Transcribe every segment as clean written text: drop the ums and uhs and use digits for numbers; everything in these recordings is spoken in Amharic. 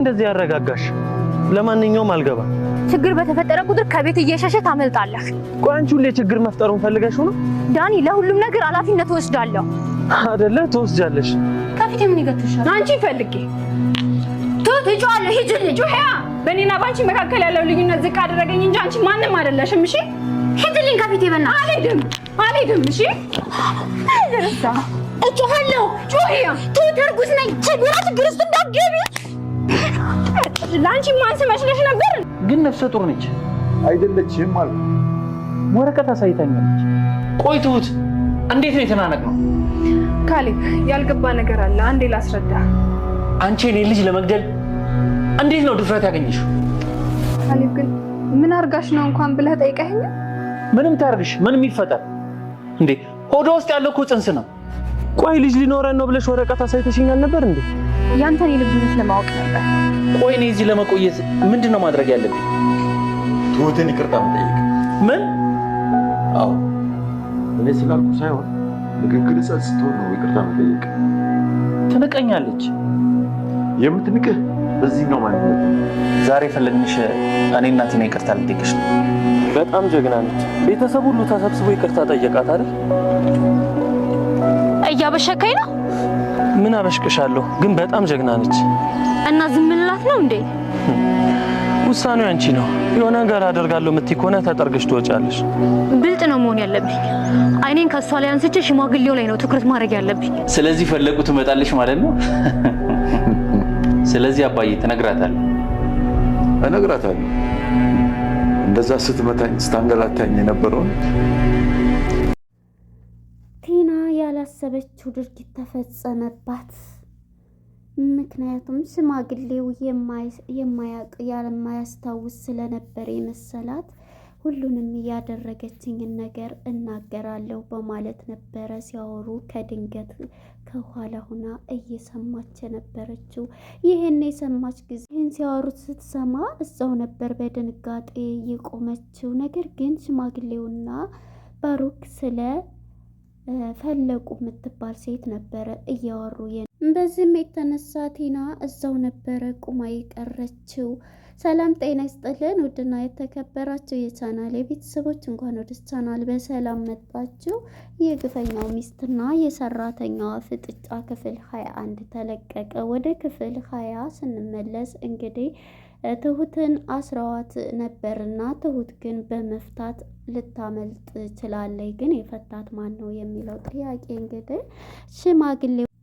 እንደዚህ ያረጋጋሽ? ለማንኛውም አልገባ። ችግር በተፈጠረ ቁጥር ከቤት እየሸሸ ታመልጣለህ። ቆይ አንቺ ሁሌ ችግር መፍጠሩን ፈልገሽው ነው? ዳኒ ለሁሉም ነገር ኃላፊነት ወስዳለሁ። አይደለ? ትወስጃለሽ። ከፊት ምን ይገትሻል? አንቺ ፈልጌ ትወጪዋለሽ። ሂጂልኝ ጆያ። በእኔና ባንቺ መካከል ያለው ልዩነት ዝቅ አደረገኝ እንጂ አንቺ ማንንም አይደለሽም። እሺ ሂጂልኝ ከፊቴ በእናትሽ። አልሄድም። እሺ አይደረሳ እጮሃለሁ። ጆያ ትወርጉስ ነኝ። ችግር ውስጥ እንዳትገቢ። ላንቺ ማን ስመስለሽ ነበር? ግን ነፍሰ ጡር ነች አይደለችም ማለት ወረቀት አሳይታኛለች። ቆይ ትሁት እንዴት ነው የተናነቅነው? ካሌብ ያልገባ ነገር አለ። አንዴ ላስረዳ። አንቺ እኔ ልጅ ለመግደል እንዴት ነው ድፍረት ያገኘሽው? ካሌብ ግን ምን አርጋሽ ነው እንኳን ብለህ ጠይቀኸኝ? ምንም ታርግሽ ምንም ይፈጠር እንዴ ሆዷ ውስጥ ያለው እኮ ጽንስ ነው። ቆይ ልጅ ሊኖረን ነው ብለሽ ወረቀት አሳይተሽኛል ነበር እንዴ? ያንተን የልብነት ለማወቅ ነበር። ቆይ እኔ እዚህ ለመቆየት ምንድነው ማድረግ ያለብኝ? ትሁትን ይቅርታ መጠየቅ። ምን? አዎ እኔ ስላልኩ ሳይሆን ንግግር ስትሆን ነው ይቅርታ መጠየቅ። ትንቀኛለች። የምትንቅህ በዚህ ነው ማለት ነው። ዛሬ ፈለግንሽ እኔ እና ቲና ይቅርታ ልጠይቅሽ ነው። በጣም ጀግና ነች። ቤተሰብ ሁሉ ተሰብስቦ ይቅርታ ጠየቃት አይደል? እያበሸከኝ ነው። ምን አበሽቅሻለሁ? ግን በጣም ጀግና ነች። እና ዝም ልላት ነው እንዴ? ውሳኔው አንቺ ነው። የሆነ ነገር አደርጋለሁ የምትይ ከሆነ ተጠርገሽ ትወጫለሽ። ብልጥ ነው መሆን ያለብኝ። አይኔን ከሷ ላይ አንስቼ ሽማግሌው ላይ ነው ትኩረት ማድረግ ያለብኝ። ስለዚህ ፈለጉ ትመጣለሽ ማለት ነው። ስለዚህ አባዬ ትነግራታለህ? እነግራታለሁ። እንደዛ ስትመታኝ ስታንገላታኝ የነበረውን ቲና ያላሰበችው ድርጊት ተፈጸመባት። ምክንያቱም ሽማግሌው የማያውቅ የማያስታውስ ስለነበር የመሰላት ሁሉንም ያደረገችኝን ነገር እናገራለሁ በማለት ነበረ ሲያወሩ ከድንገት ከኋላ ሆና እየሰማች የነበረችው። ይህን የሰማች ጊዜ ይህን ሲያወሩት ስትሰማ እዛው ነበር በድንጋጤ የቆመችው። ነገር ግን ሽማግሌውና ባሩክ ስለ ፈለቁ የምትባል ሴት ነበረ እያወሩ። በዚህም የተነሳ ቲና እዛው ነበረ ቁማ የቀረችው። ሰላም ጤና ይስጥልን ውድና የተከበራችሁ የቻናል ቤተሰቦች እንኳን ወደ ቻናል በሰላም መጣችሁ። የግፈኛው ሚስትና የሰራተኛዋ ፍጥጫ ክፍል 21 ተለቀቀ። ወደ ክፍል 20 ስንመለስ እንግዲህ ትሁትን አስራዋት ነበርና ትሁት ግን በመፍታት ልታመልጥ ችላለች። ግን የፈታት ማን ነው የሚለው ጥያቄ እንግዲህ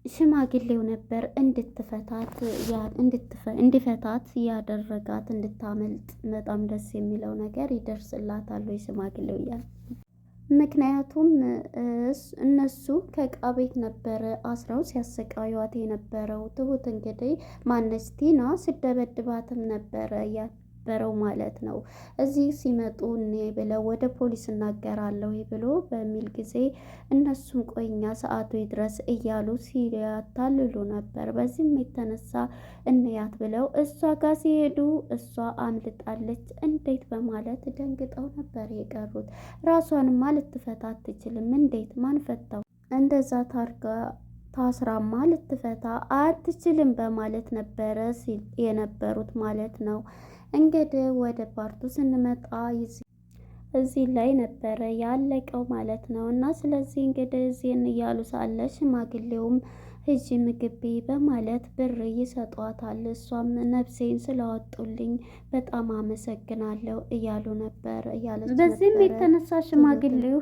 ሽማግሌው ነበር እንድፈታት ያደረጋት እንድታመልጥ። በጣም ደስ የሚለው ነገር ይደርስላታል ወይ ሽማግሌው እያለ። ምክንያቱም እነሱ ከዕቃ ቤት ነበረ አስራው ሲያሰቃዩት የነበረው። ትሁት እንግዲህ ማነች ቲና ስደበድባትም ነበረ ያበረው ማለት ነው። እዚህ ሲመጡ እኔ ብለው ወደ ፖሊስ እናገራለሁ ብሎ በሚል ጊዜ እነሱም ቆይኛ ሰዓቱ ይድረስ እያሉ ሲያታልሉ ነበር። በዚህም የተነሳ እንያት ብለው እሷ ጋር ሲሄዱ እሷ አምልጣለች እንዴት በማለት ደንግጠው ነበር የቀሩት። ራሷንማ ልትፈታ አትችልም እንዴት ማን ፈታው? እንደዛ ታስራማ ልትፈታ አትችልም በማለት ነበረ የነበሩት ማለት ነው። እንግዲህ ወደ ፓርቱ ስንመጣ እዚህ ላይ ነበረ ያለቀው ማለት ነው። እና ስለዚህ እንግዲህ እዚህን እያሉ ሳለ ሽማግሌውም ሂጂ ምግብ በማለት ብር ይሰጧታል። እሷም ነፍሴን ስላወጡልኝ በጣም አመሰግናለሁ እያሉ ነበር እያለች። በዚህም የተነሳ ሽማግሌው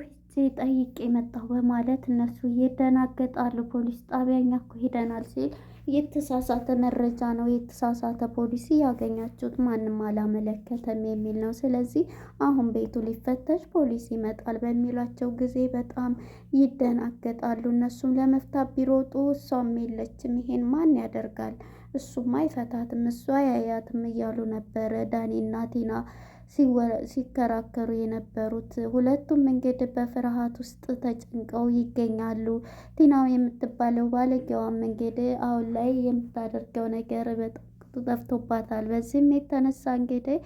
ጠይቄ መጣሁ በማለት እነሱ ይደናገጣሉ። ፖሊስ ጣቢያ እኛ እኮ ሄደናል ሲል የተሳሳተ መረጃ ነው የተሳሳተ ፖሊሲ ያገኛችሁት ማንም አላመለከተም የሚል ነው። ስለዚህ አሁን ቤቱ ሊፈተሽ ፖሊስ ይመጣል በሚሏቸው ጊዜ በጣም ይደናገጣሉ። እነሱም ለመፍታት ቢሮጡ እሷም የለችም፣ ይሄን ማን ያደርጋል? እሱም አይፈታትም፣ እሷ ያያትም እያሉ ነበረ ዳኒና ቲና ሲከራከሩ የነበሩት። ሁለቱም እንግዲህ በፍርሃት ውስጥ ተጨንቀው ይገኛሉ። ቲናው የምትባለው ባለጌዋም እንግዲህ አሁን ላይ የምታደርገው ነገር በጣም ጠፍቶባታል። በዚህም የተነሳ እንግዲህ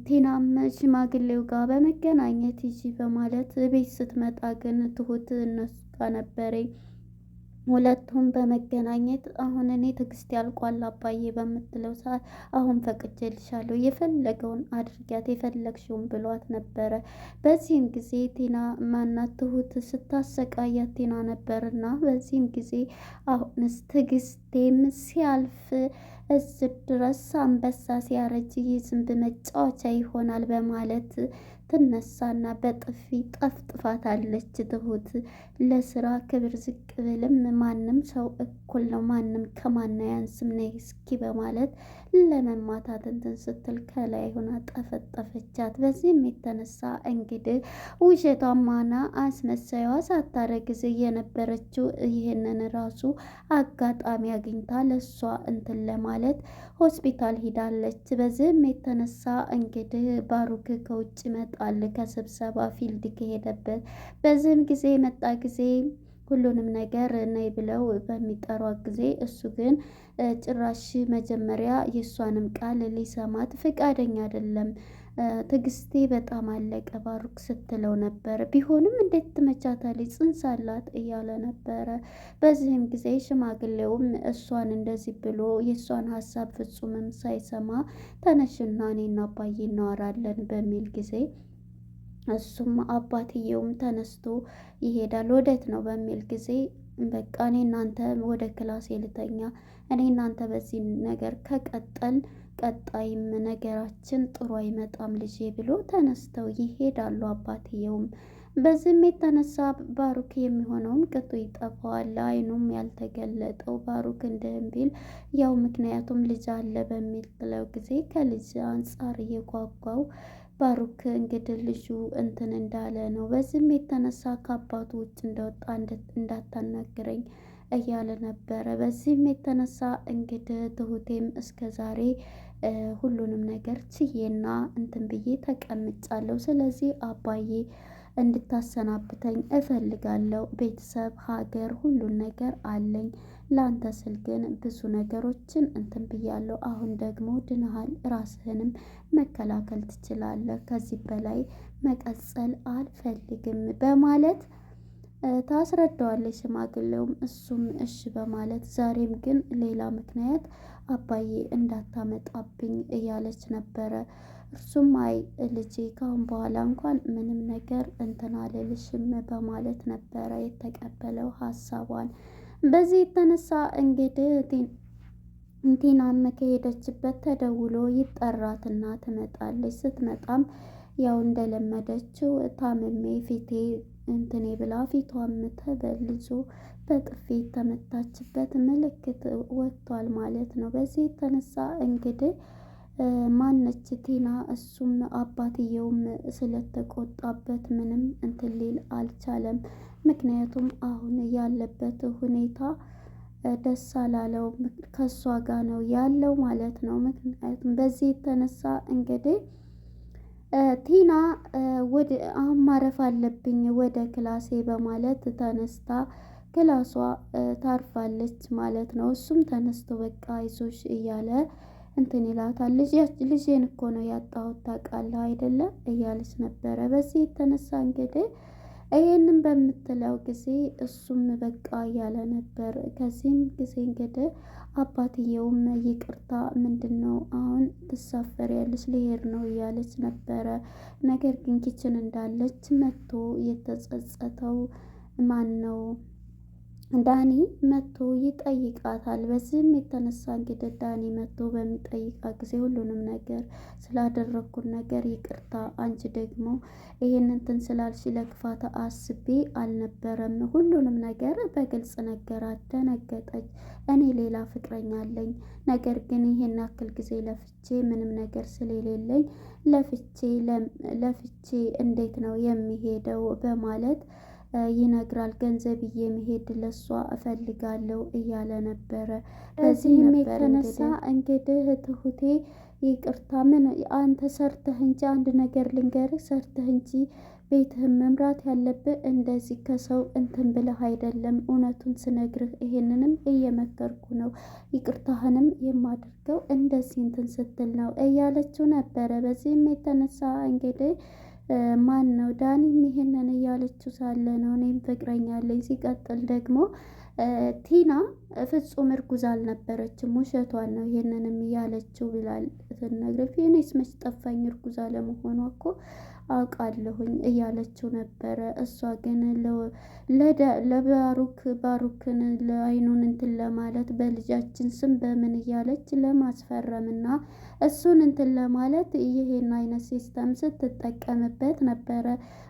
ቲናም ሽማግሌው ጋር በመገናኘት ይጂ በማለት ቤት ስትመጣ ግን ትሁት እነሱ ጋር ነበረ ሁለቱም በመገናኘት አሁን እኔ ትዕግስት ያልቋል አባዬ በምትለው ሰዓት አሁን ፈቅጄልሻለሁ የፈለገውን አድርጊያት የፈለግሽውን ብሏት ነበረ። በዚህም ጊዜ ቲና ማናት ትሁት ስታሰቃያት ቲና ነበርና በዚህም ጊዜ አሁንስ ትዕግስቴም ሲያልፍ እዚህ ድረስ አንበሳ ሲያረጅ የዝንብ መጫወቻ ይሆናል በማለት ትነሳና በጥፊ ጠፍጥፋታለች። ትሁት ለስራ ክብር ዝቅ ብልም ማንም ሰው እኩል ነው፣ ማንም ከማን አያንስም፣ ነይ እስኪ በማለት ለመማታት እንትን ስትል ከላይ ሆና ጠፈጠፈቻት። በዚህም የተነሳ እንግዲህ ውሸቷማና አስመሳይዋ ሳታረግዝ የነበረችው ይህንን ራሱ አጋጣሚ አግኝታ ለሷ እንትን ለማለት ሆስፒታል ሂዳለች። በዚህም የተነሳ እንግዲህ ባሩክ ከውጭ ይመጣል ከስብሰባ ፊልድ ከሄደበት። በዚህም ጊዜ መጣ ጊዜ ሁሉንም ነገር ነይ ብለው በሚጠሯት ጊዜ እሱ ግን ጭራሽ መጀመሪያ የእሷንም ቃል ሊሰማት ፍቃደኛ አይደለም። ትዕግስቴ በጣም አለቀ ባሩክ ስትለው ነበር። ቢሆንም እንዴት ትመቻታለች ጽንስ አላት እያለ ነበረ። በዚህም ጊዜ ሽማግሌውም እሷን እንደዚህ ብሎ የእሷን ሀሳብ ፍጹምም ሳይሰማ ተነሽና እኔና አባዬ እናወራለን በሚል ጊዜ እሱም አባትየውም ተነስቶ ይሄዳል። ወዴት ነው በሚል ጊዜ በቃ እኔ እናንተ ወደ ክላሴ ልተኛ፣ እኔ እናንተ በዚህ ነገር ከቀጠል ቀጣይም ነገራችን ጥሩ አይመጣም ልጄ ብሎ ተነስተው ይሄዳሉ። አባትየውም በዚህም የተነሳ ባሩክ የሚሆነውም ቅጡ ይጠፋዋል። አይኑም ያልተገለጠው ባሩክ እንደም ቢል ያው ምክንያቱም ልጅ አለ በሚለው ጊዜ ከልጅ አንጻር እየጓጓው ባሩክ እንግዲህ ልጁ እንትን እንዳለ ነው። በዚህም የተነሳ ከአባቱ ውጭ እንደወጣ እንዳታናግረኝ እያለ ነበረ። በዚህም የተነሳ እንግዲህ ትሁቴም እስከ ዛሬ ሁሉንም ነገር ችዬና እንትን ብዬ ተቀምጫለሁ። ስለዚህ አባዬ እንድታሰናብተኝ እፈልጋለሁ። ቤተሰብ፣ ሀገር፣ ሁሉን ነገር አለኝ። ላንተ ስል ግን ብዙ ነገሮችን እንትን ብያለሁ። አሁን ደግሞ ድነሃል፣ ራስህንም መከላከል ትችላለህ። ከዚህ በላይ መቀጸል አልፈልግም በማለት ታስረዳዋለች። ሽማግሌውም እሱም እሺ በማለት ዛሬም ግን ሌላ ምክንያት አባዬ እንዳታመጣብኝ እያለች ነበረ። እርሱም አይ ልጄ ካሁን በኋላ እንኳን ምንም ነገር እንትን አልልሽም በማለት ነበረ የተቀበለው ሀሳቧን። በዚህ የተነሳ እንግዲህ ቲናም ከሄደችበት ተደውሎ ይጠራትና ትመጣለች። ስትመጣም ያው እንደለመደችው ታምሜ ፊቴ እንትኔ ብላ ፊቷም ተበልዞ በጥፊ የተመታችበት ምልክት ወጥቷል ማለት ነው። በዚህ የተነሳ እንግዲህ ማነች ቲና እሱም አባትየውም ስለተቆጣበት ምንም እንትን ሊል አልቻለም። ምክንያቱም አሁን ያለበት ሁኔታ ደስ አላለው፣ ከእሷ ጋር ነው ያለው ማለት ነው። ምክንያቱም በዚህ የተነሳ እንግዲህ ቲና ወደ አሁን ማረፍ አለብኝ ወደ ክላሴ በማለት ተነስታ ክላሷ ታርፋለች ማለት ነው። እሱም ተነስቶ በቃ አይዞሽ እያለ እንትን ይላታል። ልጄን እኮ ነው ያጣሁት ታውቃለህ አይደለም እያለች ነበረ። በዚህ የተነሳ እንግዲህ ይሄንን በምትለው ጊዜ እሱም በቃ እያለ ነበር። ከዚህም ጊዜ እንግዲህ አባትየውም ይቅርታ ምንድን ነው አሁን ትሳፈሪያለች ልሄድ ነው እያለች ነበረ። ነገር ግን ኪችን እንዳለች መጥቶ የተጸጸተው ማን ነው ዳኒ መጥቶ ይጠይቃታል። በዚህም የተነሳ እንግዲህ ዳኒ መጥቶ በሚጠይቃት ጊዜ ሁሉንም ነገር ስላደረግኩት ነገር ይቅርታ፣ አንቺ ደግሞ ይሄንን እንትን ስላልሽ ለክፋት አስቤ አልነበረም፣ ሁሉንም ነገር በግልጽ ነገራት። ደነገጠች። እኔ ሌላ ፍቅረኛ አለኝ፣ ነገር ግን ይሄን ያክል ጊዜ ለፍቼ ምንም ነገር ስለሌለኝ ለፍቼ እንዴት ነው የሚሄደው በማለት ይነግራል። ገንዘብዬ መሄድ ለሷ እፈልጋለሁ እያለ ነበረ። በዚህም የተነሳ እንግዲህ ትሁቴ ይቅርታ ምን አንተ ሰርተህ እንጂ አንድ ነገር ልንገርህ፣ ሰርተህ እንጂ ቤትህን መምራት ያለብህ እንደዚህ ከሰው እንትን ብለህ አይደለም። እውነቱን ስነግርህ ይሄንንም እየመከርኩ ነው፣ ይቅርታህንም የማደርገው እንደዚህ እንትን ስትል ነው እያለችው ነበረ። በዚህም የተነሳ እንግዲህ ማን ነው ዳኒም ይሄንን እያለችው ሳለ ነው እኔም ፍቅረኛ አለኝ። ሲቀጥል ደግሞ ቲና ፍጹም እርጉዝ አልነበረችም፣ ውሸቷን ነው ይሄንንም እያለችው ብላል ትነግረኝ። ፊኒስ መች ጠፋኝ፣ እርጉዝ አለመሆኗ እኮ አውቃለሁኝ እያለችው ነበረ። እሷ ግን ባሩክን ለአይኑን እንትን ለማለት በልጃችን ስም በምን እያለች ለማስፈረምና እሱን እንትን ለማለት ይሄን አይነት ሲስተም ስትጠቀምበት ነበረ።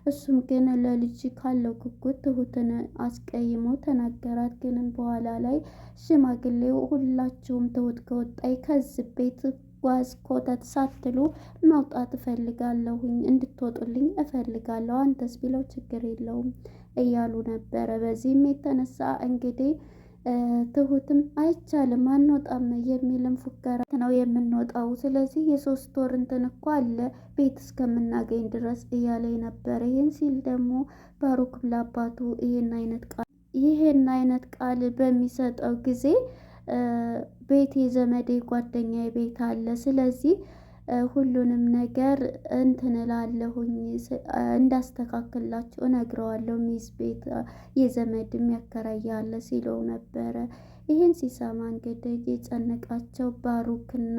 እሱም ግን ለልጅ ካለው ጉጉት ትሁትን አስቀይሞ ተናገራት። ግን በኋላ ላይ ሽማግሌው ሁላችሁም ትሁት ከወጣይ ከዚህ ቤት ጓዝ ኮተት ሳትሉ መውጣት እፈልጋለሁኝ፣ እንድትወጡልኝ እፈልጋለሁ፣ አንተስ ቢለው ችግር የለውም እያሉ ነበረ። በዚህም የተነሳ እንግዲህ ትሁትም አይቻልም አንወጣም የሚልም ፉከራ ነው የምንወጣው፣ ስለዚህ የ3 ወር እንትን እኮ አለ ቤት እስከምናገኝ ድረስ እያለ ነበረ። ይህን ሲል ደግሞ ባሩክ ለአባቱ ይህን አይነት ቃል በሚሰጠው ጊዜ ቤቴ ዘመዴ ጓደኛ ቤት አለ፣ ስለዚህ ሁሉንም ነገር እንትን እላለሁኝ እንዳስተካክላችሁ እነግረዋለሁ፣ ሚዝ ቤት የዘመድ የሚያከራያለ ሲለው ነበረ። ይህን ሲሰማ እንግዲህ የጨነቃቸው ባሩክና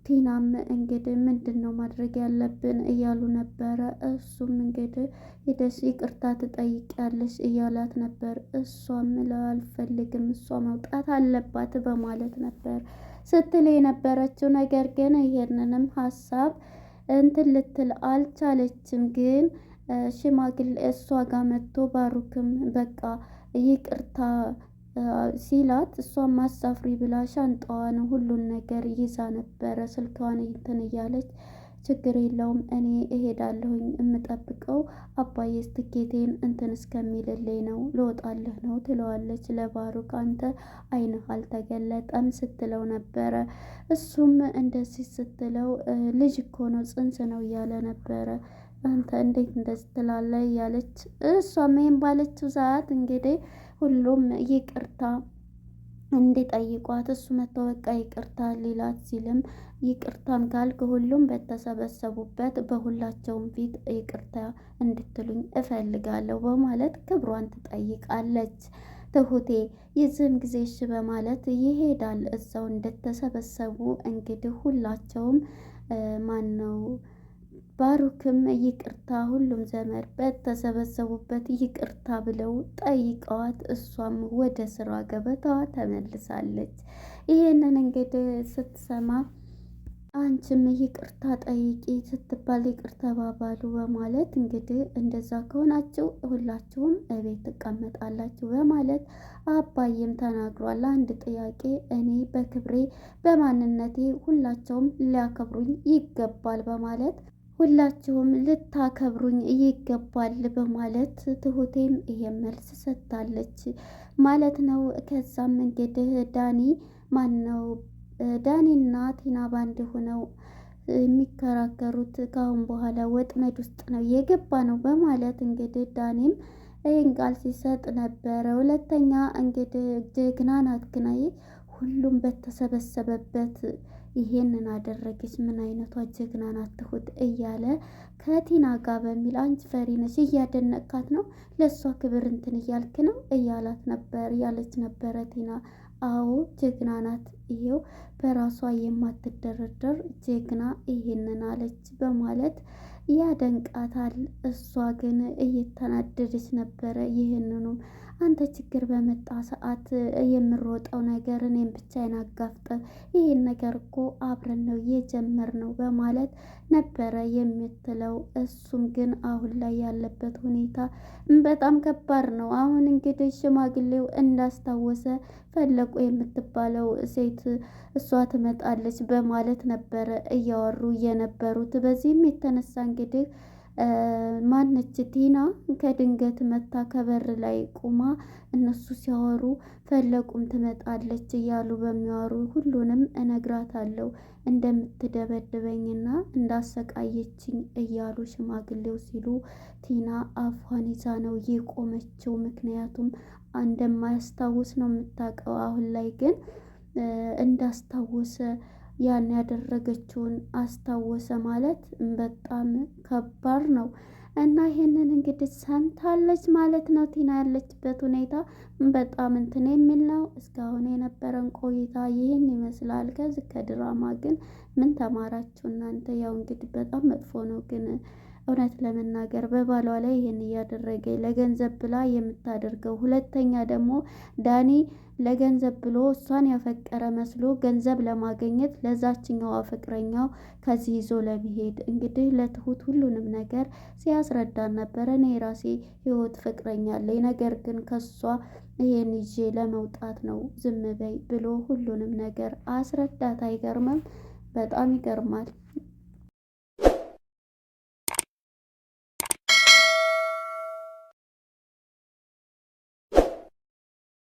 ቲናም እንግዲህ ምንድን ነው ማድረግ ያለብን እያሉ ነበረ። እሱም እንግዲህ ሄደሽ ይቅርታ ትጠይቂያለሽ እያላት ነበር። እሷም አልፈልግም፣ እሷ መውጣት አለባት በማለት ነበር ስትል የነበረችው። ነገር ግን ይሄንንም ሀሳብ እንትን ልትል አልቻለችም። ግን ሽማግሌ እሷ ጋር መጥቶ ባሩክም በቃ ይቅርታ ሲላት እሷም ማሳፍሪ ብላ ሻንጣዋን ሁሉን ነገር ይዛ ነበረ። ስልኳን እንትን እያለች ችግር የለውም እኔ እሄዳለሁኝ፣ የምጠብቀው አባዬ ትኬቴን እንትን እስከሚልልኝ ነው፣ ልወጣልህ ነው ትለዋለች ለባሩክ። አንተ አይንህ አልተገለጠም ስትለው ነበረ። እሱም እንደዚህ ስትለው ልጅ እኮ ነው ጽንስ ነው እያለ ነበረ። አንተ እንዴት እንደዚህ ትላለህ እያለች እሷም ይሄን ባለችው ሰዓት እንግዲህ ሁሉም ይቅርታ እንዲጠይቋት እሱ መጥቶ በቃ ይቅርታ ሊላት ሲልም ይቅርታም ካልክ ሁሉም በተሰበሰቡበት በሁላቸውም ፊት ይቅርታ እንድትሉኝ እፈልጋለሁ በማለት ክብሯን ትጠይቃለች። ትሁቴ የዚህም ጊዜ እሺ በማለት ይሄዳል። እዛው እንደተሰበሰቡ እንግዲህ ሁላቸውም ማነው ባሩክም ይቅርታ ሁሉም ዘመድ በተሰበሰቡበት ይቅርታ ብለው ጠይቀዋት እሷም ወደ ስራ ገበታዋ ተመልሳለች። ይሄንን እንግዲህ ስትሰማ አንቺም ይቅርታ ጠይቂ ስትባል ይቅርታ ባባሉ በማለት እንግዲህ እንደዛ ከሆናችሁ ሁላችሁም እቤት ትቀመጣላችሁ በማለት አባዬም ተናግሯል። አንድ ጥያቄ እኔ በክብሬ በማንነቴ ሁላቸውም ሊያከብሩኝ ይገባል በማለት ሁላችሁም ልታከብሩኝ ይገባል በማለት ትሁቴም ይሄ መልስ ሰጥታለች ማለት ነው። ከዛም እንግዲህ ዳኒና ቲና ባንድ ሆነው የሚከራከሩት ካሁን በኋላ ወጥመድ ውስጥ ነው የገባ ነው በማለት እንግዲህ ዳኒም ይህን ቃል ሲሰጥ ነበረ። ሁለተኛ እንግዲህ ጀግና ናት ግናዬ ሁሉም በተሰበሰበበት ይሄንን አደረገች፣ ምን አይነቷ ጀግና ናት ትሁት እያለ ከቲና ጋር በሚል አንቺ ፈሪ ነሽ እያደነቅካት ነው፣ ለእሷ ክብር እንትን እያልክ ነው እያላት ነበር ያለች ነበረ ቲና። አዎ ጀግና ናት፣ ይሄው በራሷ የማትደረደር ጀግና ይሄንን አለች በማለት ያደንቃታል። እሷ ግን እየተናደደች ነበረ። ይህንኑ አንተ ችግር በመጣ ሰዓት የምሮጠው ነገር እኔም ብቻዬን አጋፍጠ ይህን ነገር እኮ አብረን ነው የጀመርነው በማለት ነበረ የምትለው። እሱም ግን አሁን ላይ ያለበት ሁኔታ በጣም ከባድ ነው። አሁን እንግዲህ ሽማግሌው እንዳስታወሰ ፈለቁ የምትባለው ሴት እሷ ትመጣለች በማለት ነበረ እያወሩ የነበሩት። በዚህም የተነሳ እንግዲህ ማነች ቲና ከድንገት መታ ከበር ላይ ቁማ እነሱ ሲያወሩ ፈለቁም ትመጣለች እያሉ በሚያወሩ ሁሉንም እነግራታለሁ እንደምትደበድበኝና እንዳሰቃየችኝ እያሉ ሽማግሌው ሲሉ ቲና አፏን ይዛ ነው የቆመችው። ምክንያቱም እንደማያስታውስ ነው የምታውቀው። አሁን ላይ ግን እንዳስታወሰ ያን ያደረገችውን አስታወሰ ማለት በጣም ከባድ ነው። እና ይሄንን እንግዲህ ሰምታለች ማለት ነው። ቲና ያለችበት ሁኔታ በጣም እንትን የሚል ነው። እስካሁን የነበረን ቆይታ ይህን ይመስላል። ከዚህ ከድራማ ግን ምን ተማራችሁ እናንተ? ያው እንግዲህ በጣም መጥፎ ነው ግን እውነት ለመናገር በባሏ ላይ ይህን እያደረገ ለገንዘብ ብላ የምታደርገው፣ ሁለተኛ ደግሞ ዳኒ ለገንዘብ ብሎ እሷን ያፈቀረ መስሎ ገንዘብ ለማግኘት ለዛችኛዋ ፍቅረኛው ከዚህ ይዞ ለመሄድ እንግዲህ ለትሁት ሁሉንም ነገር ሲያስረዳን ነበረ። እኔ የራሴ ህይወት ፍቅረኛ አለኝ፣ ነገር ግን ከሷ ይሄን ይዤ ለመውጣት ነው ዝም በይ ብሎ ሁሉንም ነገር አስረዳት። አይገርምም? በጣም ይገርማል።